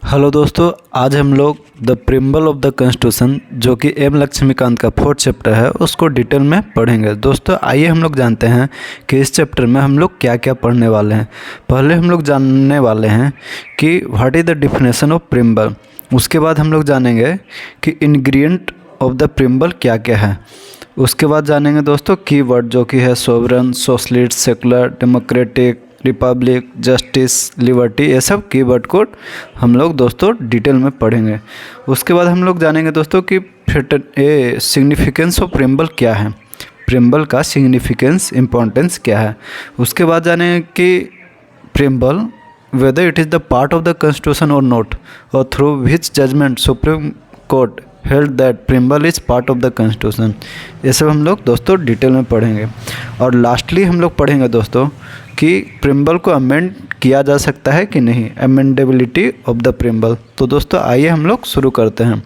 Hello दोस्तों, आज हम लोग the preamble of the constitution जो कि एम लक्ष्मीकांत का 4th चैप्टर है उसको डिटेल में पढ़ेंगे। दोस्तों आइए हम लोग जानते हैं कि इस चैप्टर में हम लोग क्या क्या पढ़ने वाले हैं। पहले हम लोग जानने वाले हैं कि what is the definition of preamble. उसके बाद हम लोग जानेंगे कि इंग्रेडिएंट ऑफ द प्रिम्बल क्या क्या है। उसके बाद जानेंगे दोस्तों कीवर्ड जो कि है sovereign, socialist, secular, democratic, Republic, justice, liberty, ये सब कीवर्ड को हम लोग दोस्तों डिटेल में पढ़ेंगे। उसके बाद हम लोग जानेंगे दोस्तों कि सिग्निफिकेंस ऑफ प्रिम्बल क्या है, प्रिम्बल का सिग्निफिकेंस इम्पोर्टेंस क्या है। उसके बाद जानेंगे कि preamble whether it is the part of the constitution और नॉट, और through which judgement Supreme Court held that preamble is part of the constitution. ये सब हम लोग दोस्तों डिटेल में पढ़ेंगे। और लास्टली हम लोग पढ़ेंगे दोस्तों कि प्रिम्बल को अमेंड किया जा सकता है कि नहीं, अमेंडेबिलिटी ऑफ द प्रिम्बल। तो दोस्तों आइए हम लोग शुरू करते हैं।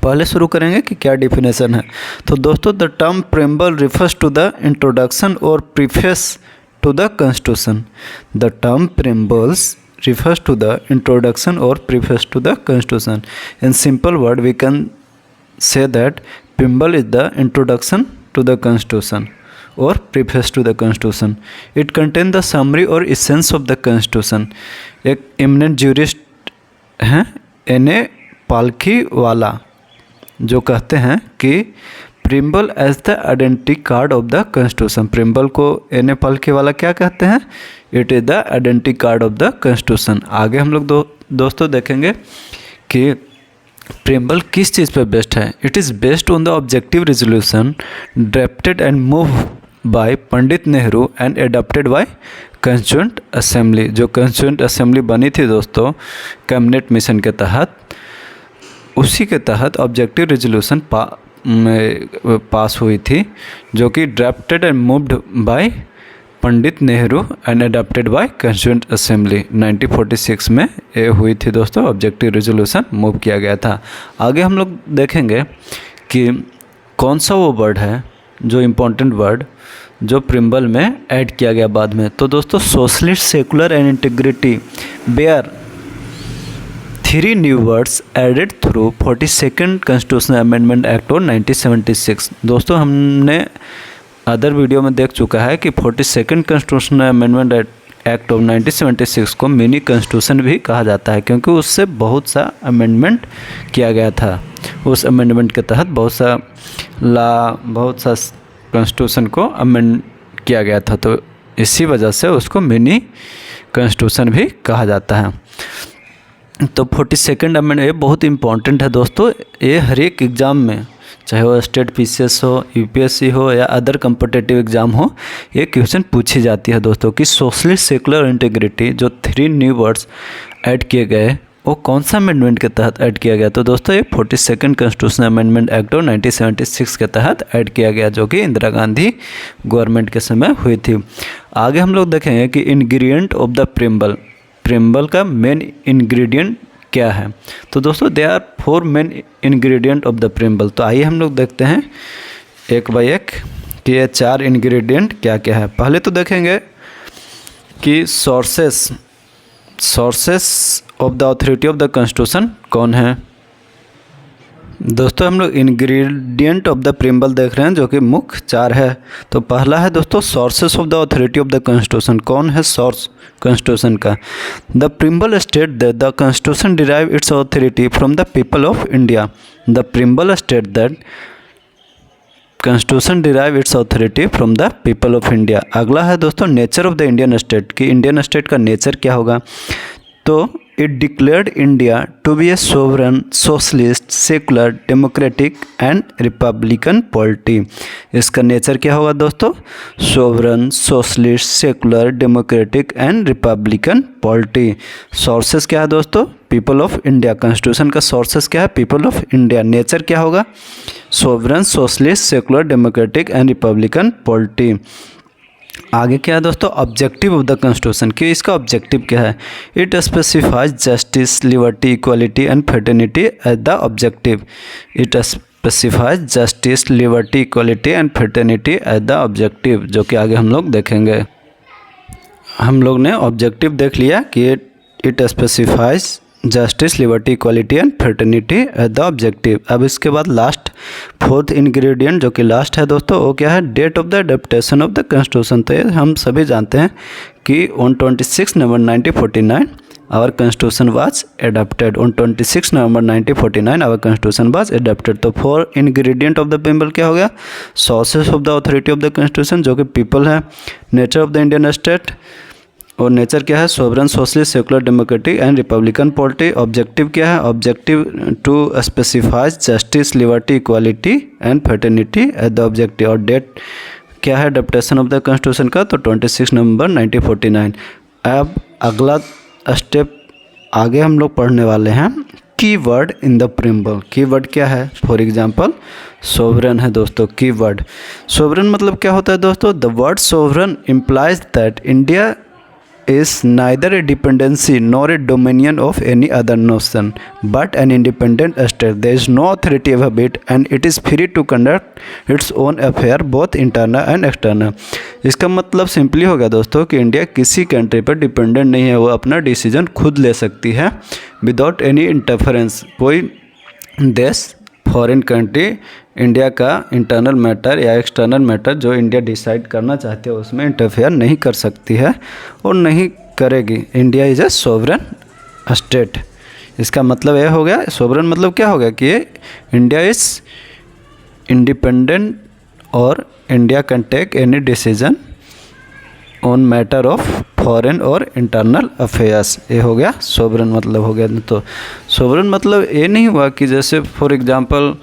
पहले शुरू करेंगे कि क्या डिफिनेशन है। तो दोस्तों the term preamble refers to the introduction और preface to the constitution. The term preambles refers to the introduction or preface to the constitution. In simple word we can say that preamble is the introduction to the constitution or preface to the constitution. It contains the summary or essence of the constitution. एक eminent jurist हैं एने पालकी वाला जो कहते हैं कि preamble as the identity card of the constitution. Preamble को एने पालकी वाला क्या कहते हैं, it is the identity card of the constitution. आगे हम लोग दोस्तों देखेंगे कि प्रिम्बल किस चीज़ पे बेस्ड है। It is based on the objective resolution drafted and move by Pandit Nehru and adopted by constituent assembly. जो कॉन्स्टिट्यूएंट असेंबली बनी थी दोस्तों कैबिनेट मिशन के तहत, उसी के तहत ऑब्जेक्टिव रेजोल्यूशन पास हुई थी जो कि drafted and moved by Pandit Nehru and adopted by constituent assembly. 1946 में ये हुई थी दोस्तों, ऑब्जेक्टिव रेजोल्यूशन मूव किया गया था। आगे हम लोग देखेंगे कि कौन सा वो वर्ड है जो इम्पोर्टेंट वर्ड जो प्रिम्बल में ऐड किया गया बाद में। तो दोस्तों socialist, secular and integrity were 3 new words added through 42nd Constitutional Amendment Act of 1976। दोस्तों हमने अदर वीडियो में देख चुका है कि 42nd Constitutional Amendment Act of 1976 को मिनी कॉन्स्टिट्यूशन भी कहा जाता है, क्योंकि उससे बहुत सा अमेंडमेंट किया गया था। उस अमेंडमेंट के तहत बहुत सा कॉन्स्टिट्यूशन को अमेंड किया गया था, तो इसी वजह से उसको मिनी कॉन्स्टिट्यूशन भी कहा जाता है। तो 42nd अमेंडमेंट ये बहुत इंपॉर्टेंट है दोस्तों। ये हर एक एग्ज़ाम में, चाहे वो स्टेट पीसीएस हो, यूपीएससी हो या अदर कम्पिटिटिव एग्ज़ाम हो, ये क्वेश्चन पूछी जाती है दोस्तों कि सोशलिस्ट, सेकुलर, इंटीग्रिटी जो 3 न्यू वर्ड्स ऐड किए गए वो कौन सा अमेंडमेंट के तहत ऐड किया गया। तो दोस्तों ये 42nd constitutional amendment act of 1976 के तहत ऐड किया गया, जो कि इंदिरा गांधी गवर्नमेंट के समय हुई थी। आगे हम लोग देखेंगे कि इंग्रेडिएंट ऑफ द प्रिम्बल का मेन इंग्रेडिएंट क्या है। तो दोस्तों they are 4 main ingredient of the preamble. तो आइए हम लोग देखते हैं एक बाय एक कि ये 4 इंग्रेडिएंट क्या क्या है। पहले तो देखेंगे कि sources of the authority of the constitution कौन है। दोस्तों हम लोग इंग्रेडिएंट ऑफ द प्रिम्बल देख रहे हैं जो कि मुख्य 4 है। तो पहला है दोस्तों sources of the authority of the constitution. कौन है सोर्स कॉन्स्टिट्यूशन का। The preamble state that the constitution derive its authority from the people of India. The preamble state that constitution derive its authority from the people of India. अगला है दोस्तों nature of the Indian state कि Indian state का nature क्या होगा। तो it declared India to be a sovereign, socialist, secular, democratic and republican polity. इसका nature क्या होगा दोस्तों, sovereign, socialist, secular, democratic and republican polity. Sources क्या है दोस्तों, पीपल ऑफ इंडिया। कॉन्स्टिट्यूशन का सोर्सेस क्या है, पीपल ऑफ इंडिया। नेचर क्या होगा, sovereign, socialist, secular, democratic and republican polity. आगे क्या है दोस्तों, ऑब्जेक्टिव ऑफ द कॉन्स्टिट्यूशन कि इसका ऑब्जेक्टिव क्या है। It specifies justice, liberty, equality and fraternity as the objective. It specifies justice, liberty, equality and fraternity as the objective, जो कि आगे हम लोग देखेंगे। हम लोग ने ऑब्जेक्टिव देख लिया कि it specifies justice, liberty, equality and fraternity as the objective. अब इसके बाद लास्ट फोर्थ इंग्रेडिएंट जो कि लास्ट है दोस्तों, वो क्या है? Date of the adaptation of the constitution. तो ये हम सभी जानते हैं कि on 26 November 1949 our constitution was adopted. On 26 November 1949 our constitution was adopted. तो four ingredient of the preamble क्या हो गया? Sources of the authority of the constitution जो कि पीपल है, nature of the Indian state, और नेचर क्या है? Sovereign, socialist, secular, democratic and republican polity. Objective क्या है? Objective to specify justice, liberty, equality and fraternity as the objective. और date क्या है एडॉप्टेशन ऑफ द कॉन्स्टिट्यूशन का? तो 26 नवंबर 1949। अब अगला स्टेप आगे हम लोग पढ़ने वाले हैं keyword in the preamble. Keyword क्या है? फॉर एग्जांपल सोवरेन है दोस्तों। कीवर्ड सोवरेन मतलब क्या होता है दोस्तों? The word sovereign implies that India is neither a dependency nor a dominion of any other nation but an independent state. There is no authority above it and it is free to conduct its own affair both internal and external. इसका मतलब simply हो गया दोस्तों कि India किसी country पर dependent नहीं है, वो अपना डिसीजन खुद ले सकती है विदाउट एनी इंटरफेरेंस। कोई देश, फॉरेन कंट्री इंडिया का इंटरनल मैटर या एक्सटर्नल मैटर जो इंडिया डिसाइड करना चाहती है उसमें इंटरफेयर नहीं कर सकती है और नहीं करेगी। India is a sovereign state. इसका मतलब यह हो गया, सोवरेन मतलब क्या हो गया कि इंडिया इज़ इंडिपेंडेंट और India can take any decision on matter of foreign और इंटरनल अफेयर्स। ये हो गया सोवरेन मतलब हो गया। तो सोवरेन मतलब ये नहीं हुआ कि जैसे फॉर एग्जांपल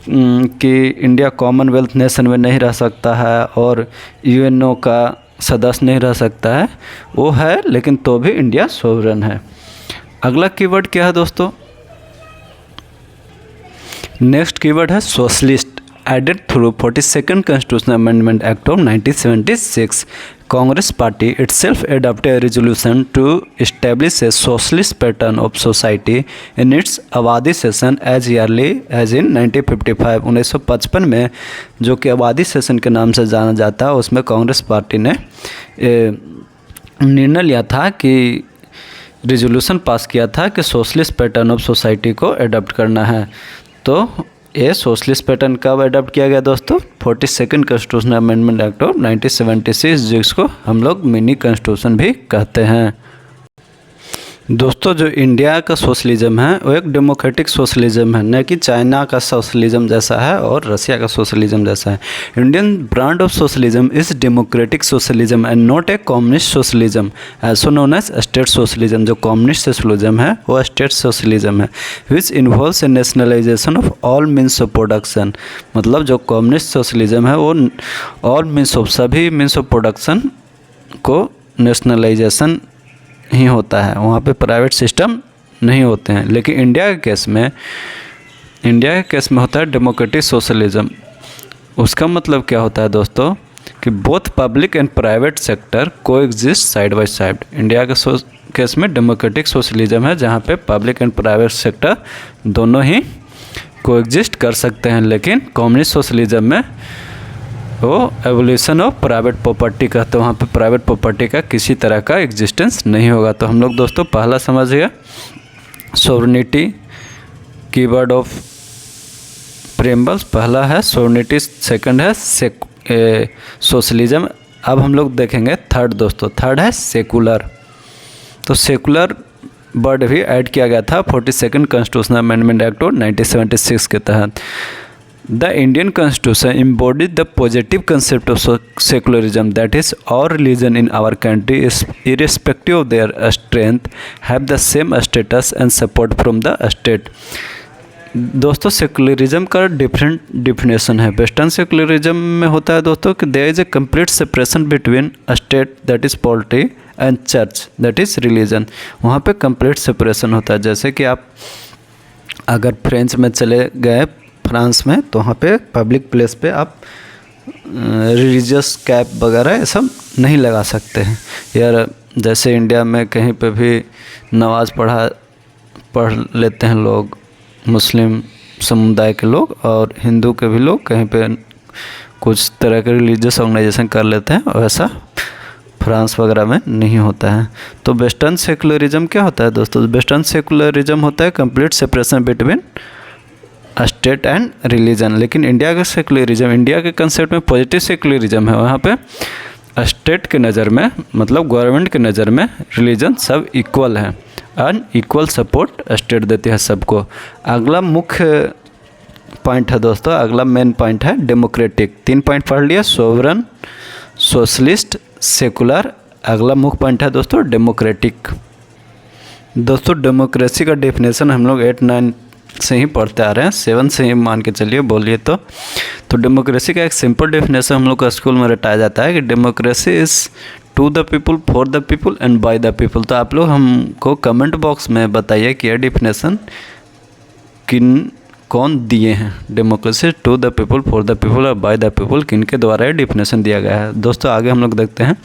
कि इंडिया कॉमनवेल्थ नेशन में नहीं रह सकता है और यूएनओ का सदस्य नहीं रह सकता है, वो है लेकिन तो भी इंडिया सोवरेन है। अगला कीवर्ड क्या है दोस्तों? नेक्स्ट कीवर्ड है socialist. Added through 42nd Constitutional Amendment Act of 1976, Congress Party itself adopted a resolution to establish a socialist pattern of society in its आबादी session as early as in 1955। 1955 में जो कि आबादी session के नाम से जाना जाता है, उसमें कांग्रेस पार्टी ने निर्णय लिया था कि रेजोल्यूशन पास किया था कि सोशलिस्ट पैटर्न ऑफ सोसाइटी को अडॉप्ट करना है। तो ये सोशलिस्ट पैटर्न कब अडॉप्ट किया गया दोस्तों? 42nd constitutional amendment act of 1976, जिसको हम लोग मिनी कॉन्स्टिट्यूशन भी कहते हैं। दोस्तों जो इंडिया का सोशलिज्म है वो एक डेमोक्रेटिक सोशलिज्म है, न कि चाइना का सोशलिज्म जैसा है और रसिया का सोशलिज्म जैसा है। Indian brand of socialism is democratic socialism and not a communist socialism also known as state socialism. जो कम्युनिस्ट सोशलिज्म है वो स्टेट सोशलिज्म है which involves a nationalisation of all means of production. मतलब जो communist socialism है वो all means of, सभी means of production को नेशनलाइजेशन ही होता है, वहाँ पे प्राइवेट सिस्टम नहीं होते हैं। लेकिन इंडिया के केस में होता है डेमोक्रेटिक सोशलिज्म। उसका मतलब क्या होता है दोस्तों कि both public and private sector coexist side by side. India के केस में डेमोक्रेटिक सोशलिज्म है जहाँ पे पब्लिक एंड प्राइवेट सेक्टर दोनों ही को एग्जिस्ट कर सकते हैं। लेकिन कम्युनिस्ट सोशलिज्म में वो एवोल्यूशन ऑफ प्राइवेट प्रॉपर्टी का, तो वहाँ पे प्राइवेट प्रॉपर्टी का किसी तरह का एग्जिस्टेंस नहीं होगा। तो हम लोग दोस्तों पहला समझ गया सोवरेनिटी, कीवर्ड ऑफ प्रेम्बल्स पहला है सोवरेनिटी, सेकंड है सोशलिज्म। अब हम लोग देखेंगे थर्ड दोस्तों, थर्ड है सेकुलर। तो सेकुलर वर्ड भी ऐड किया गया था 42nd कॉन्स्टिट्यूशनल अमेंडमेंट एक्ट 1976 के तहत। The Indian Constitution embodies the positive concept of secularism, that is, all religion in our country, is irrespective of their strength, have the same status and support from the state. दोस्तों secularism का different definition है। Western secularism में होता है दोस्तों कि there is a complete separation between state that is polity and church that is religion. वहाँ पे कंप्लीट सेपरेशन होता है। जैसे कि आप अगर फ्रेंच में चले गए, फ्रांस में, तो वहाँ पे पब्लिक प्लेस पे आप रिलीजियस कैप वगैरह ये सब नहीं लगा सकते हैं। यार जैसे इंडिया में कहीं पे भी नमाज पढ़ लेते हैं लोग, मुस्लिम समुदाय के लोग और हिंदू के भी लोग कहीं पे कुछ तरह के रिलीजियस ऑर्गेनाइजेशन कर लेते हैं, वैसा फ्रांस वगैरह में नहीं होता है। तो वेस्टर्न सेकुलरिज्म क्या होता है दोस्तों? वेस्टर्न सेकुलरिज्म होता है complete separation between state and religion. लेकिन इंडिया का सेकुलरिज्म, इंडिया के कंसेप्ट में पॉजिटिव सेकुलरिज्म है। वहाँ पे स्टेट के नज़र में, मतलब गवर्नमेंट के नज़र में रिलीजन सब इक्वल है एंड इक्वल सपोर्ट स्टेट देती है सबको। अगला मुख्य पॉइंट है दोस्तों, अगला मेन पॉइंट है डेमोक्रेटिक। 3 पॉइंट पढ़ लिया, सोवरन, सोशलिस्ट, सेकुलर। अगला मुख्य पॉइंट है दोस्तों डेमोक्रेटिक। दोस्तों डेमोक्रेसी का डेफिनेशन हम लोग 8-9 से ही पढ़ते आ रहे हैं, 7 से ही मान के चलिए बोलिए तो डेमोक्रेसी का एक सिंपल डेफिनेशन हम लोग का स्कूल में रटाया जाता है कि democracy is to the people, for the people and by the people. तो आप लोग हमको कमेंट बॉक्स में बताइए कि यह डेफिनेशन कौन दिए हैं। Democracy to the people, for the people और बाय द पीपल, किन के द्वारा ये डेफिनेशन दिया गया है। दोस्तों आगे हम लोग देखते हैं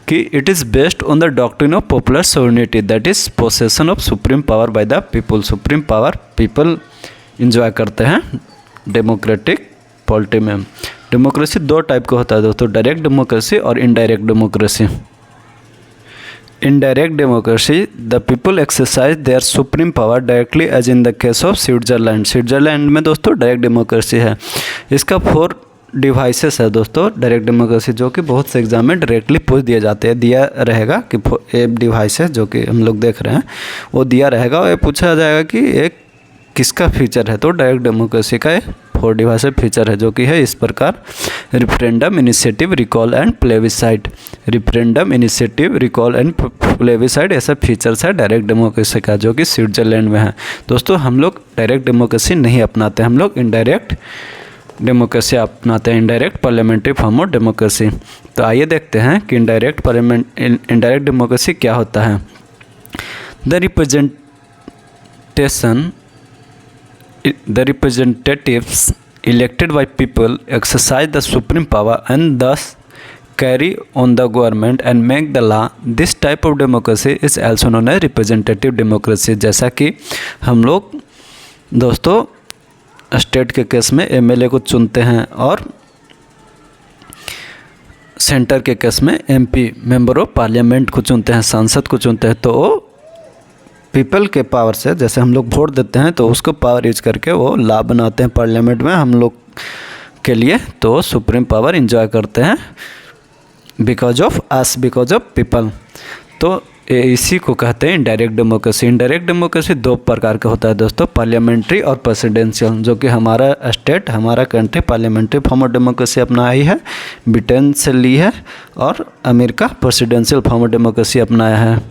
कि it is based on the doctrine of popular sovereignty, that is possession of supreme power by the people. Supreme power people enjoy करते हैं डेमोक्रेटिक पॉलिटी में। डेमोक्रेसी 2 टाइप का होता है दोस्तों, डायरेक्ट डेमोक्रेसी और indirect democracy. Indirect democracy, the people exercise their supreme power directly as in the case of Switzerland. Switzerland में दोस्तों डायरेक्ट डेमोक्रेसी है। इसका 4 डिवाइसेस है दोस्तों डायरेक्ट डेमोक्रेसी, जो कि बहुत से एग्जाम में डायरेक्टली पूछ दिए जाते हैं। दिया रहेगा कि एक डिवाइस है जो कि हम लोग देख रहे हैं, वो दिया रहेगा और ये पूछा जाएगा कि एक किसका फीचर है। तो डायरेक्ट डेमोक्रेसी का 4 डिवाइस फीचर है, जो कि है इस प्रकार: referendum, initiative, recall and plebiscite. Referendum, initiative, recall and plebiscite ऐसा फीचर्स है डायरेक्ट डेमोक्रेसी का, जो कि स्विट्जरलैंड में है। दोस्तों हम लोग डायरेक्ट डेमोक्रेसी नहीं अपनाते, हम लोग इनडायरेक्ट डेमोक्रेसी अपनाते हैं, indirect parliamentary form of democracy. तो आइए देखते हैं कि इनडायरेक्ट डेमोक्रेसी क्या होता है। The representatives elected by people exercise the supreme power and thus carry on the government and make the law. This type of democracy is also known as representative democracy। जैसा कि हम लोग दोस्तों state के case में MLA को चुनते हैं और सेंटर के केस में एमपी, मेंबर ऑफ पार्लियामेंट को चुनते हैं, सांसद को चुनते हैं। तो पीपल के पावर से, जैसे हम लोग वोट देते हैं तो उसको पावर यूज करके वो लॉ बनाते हैं पार्लियामेंट में हम लोग के लिए। तो सुप्रीम पावर इंजॉय करते हैं because of us, because of people. तो इसी को कहते हैं इनडायरेक्ट डेमोक्रेसी। इनडायरेक्ट डेमोक्रेसी 2 प्रकार का होता है दोस्तों, पार्लियामेंट्री और प्रेसिडेंशियल। जो कि हमारा स्टेट, हमारा country parliamentary form of democracy अपनाई है, ब्रिटेन से ली है, और America presidential form of democracy अपनाया है।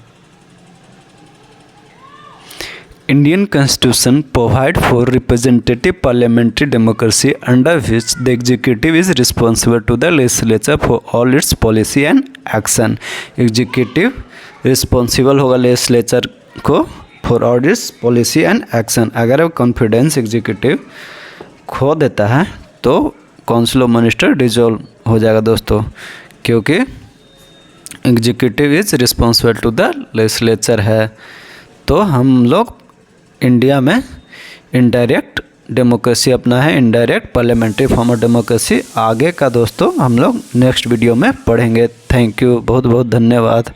Indian Constitution provide for representative parliamentary democracy, under which the executive is responsible to the legislature for all its policy and action। Executive responsible होगा legislature को for all its policy and action। अगर वो confidence executive खो देता है तो council of minister dissolve हो जाएगा दोस्तों, क्योंकि executive is responsible to the legislature है। तो हम लोग इंडिया में इनडायरेक्ट डेमोक्रेसी अपना है, indirect parliamentary form of democracy. आगे का दोस्तों हम लोग नेक्स्ट वीडियो में पढ़ेंगे। थैंक यू, बहुत बहुत धन्यवाद।